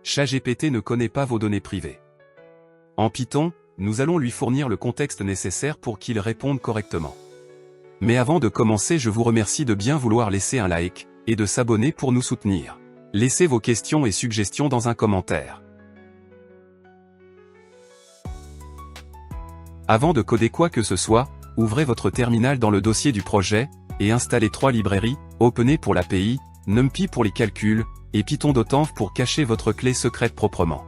ChatGPT ne connaît pas vos données privées. En Python, nous allons lui fournir le contexte nécessaire pour qu'il réponde correctement. Mais avant de commencer, je vous remercie de bien vouloir laisser un like et de s'abonner pour nous soutenir. Laissez vos questions et suggestions dans un commentaire. Avant de coder quoi que ce soit, ouvrez votre terminal dans le dossier du projet et installez 3 librairies, OpenAI pour l'API, NumPy pour les calculs, et Python.env pour cacher votre clé secrète proprement.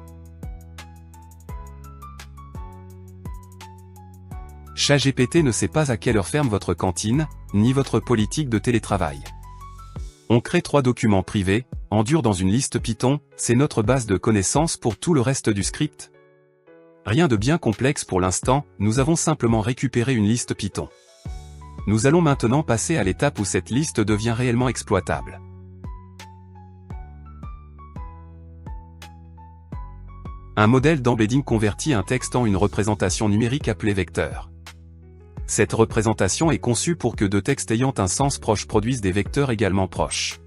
ChatGPT ne sait pas à quelle heure ferme votre cantine, ni votre politique de télétravail. On crée 3 documents privés, en dur dans une liste Python, c'est notre base de connaissances pour tout le reste du script. Rien de bien complexe pour l'instant, nous avons simplement récupéré une liste Python. Nous allons maintenant passer à l'étape où cette liste devient réellement exploitable. Un modèle d'embedding convertit un texte en une représentation numérique appelée vecteur. Cette représentation est conçue pour que deux textes ayant un sens proche produisent des vecteurs également proches.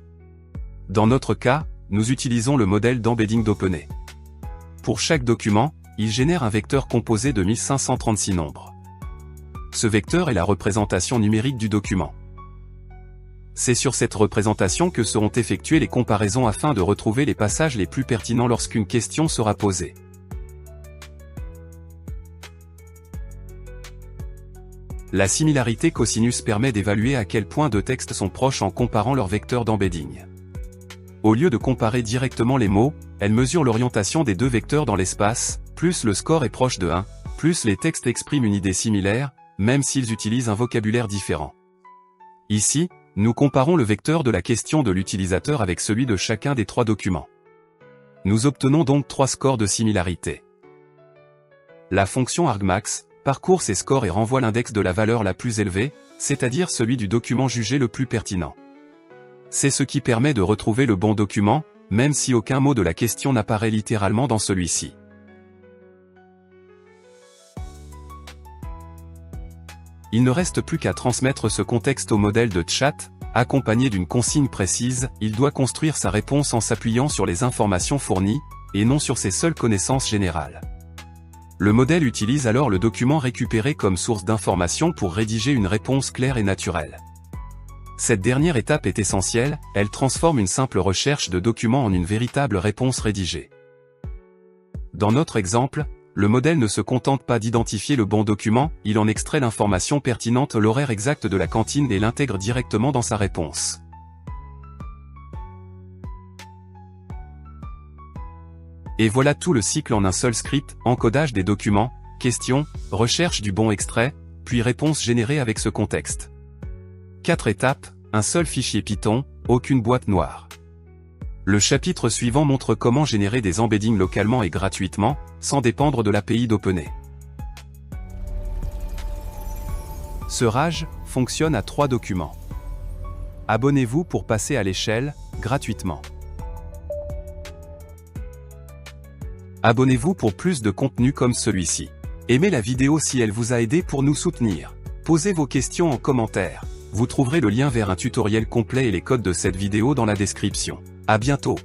Dans notre cas, nous utilisons le modèle d'embedding d'OpenAI. Pour chaque document, il génère un vecteur composé de 1536 nombres. Ce vecteur est la représentation numérique du document. C'est sur cette représentation que seront effectuées les comparaisons afin de retrouver les passages les plus pertinents lorsqu'une question sera posée. La similarité cosinus permet d'évaluer à quel point deux textes sont proches en comparant leurs vecteurs d'embedding. Au lieu de comparer directement les mots, elle mesure l'orientation des deux vecteurs dans l'espace, plus le score est proche de 1, plus les textes expriment une idée similaire, même s'ils utilisent un vocabulaire différent. Ici, nous comparons le vecteur de la question de l'utilisateur avec celui de chacun des 3 documents. Nous obtenons donc 3 scores de similarité. La fonction argmax parcourt ces scores et renvoie l'index de la valeur la plus élevée, c'est-à-dire celui du document jugé le plus pertinent. C'est ce qui permet de retrouver le bon document, même si aucun mot de la question n'apparaît littéralement dans celui-ci. Il ne reste plus qu'à transmettre ce contexte au modèle de chat, accompagné d'une consigne précise, il doit construire sa réponse en s'appuyant sur les informations fournies, et non sur ses seules connaissances générales. Le modèle utilise alors le document récupéré comme source d'information pour rédiger une réponse claire et naturelle. Cette dernière étape est essentielle, elle transforme une simple recherche de documents en une véritable réponse rédigée. Dans notre exemple, le modèle ne se contente pas d'identifier le bon document, il en extrait l'information pertinente, l'horaire exact de la cantine et l'intègre directement dans sa réponse. Et voilà tout le cycle en un seul script, encodage des documents, questions, recherche du bon extrait, puis réponse générée avec ce contexte. 4 étapes, un seul fichier Python, aucune boîte noire. Le chapitre suivant montre comment générer des embeddings localement et gratuitement, sans dépendre de l'API d'OpenAI. Ce RAG fonctionne à 3 documents. Abonnez-vous pour passer à l'échelle, gratuitement. Abonnez-vous pour plus de contenu comme celui-ci. Aimez la vidéo si elle vous a aidé pour nous soutenir. Posez vos questions en commentaire. Vous trouverez le lien vers un tutoriel complet et les codes de cette vidéo dans la description. À bientôt.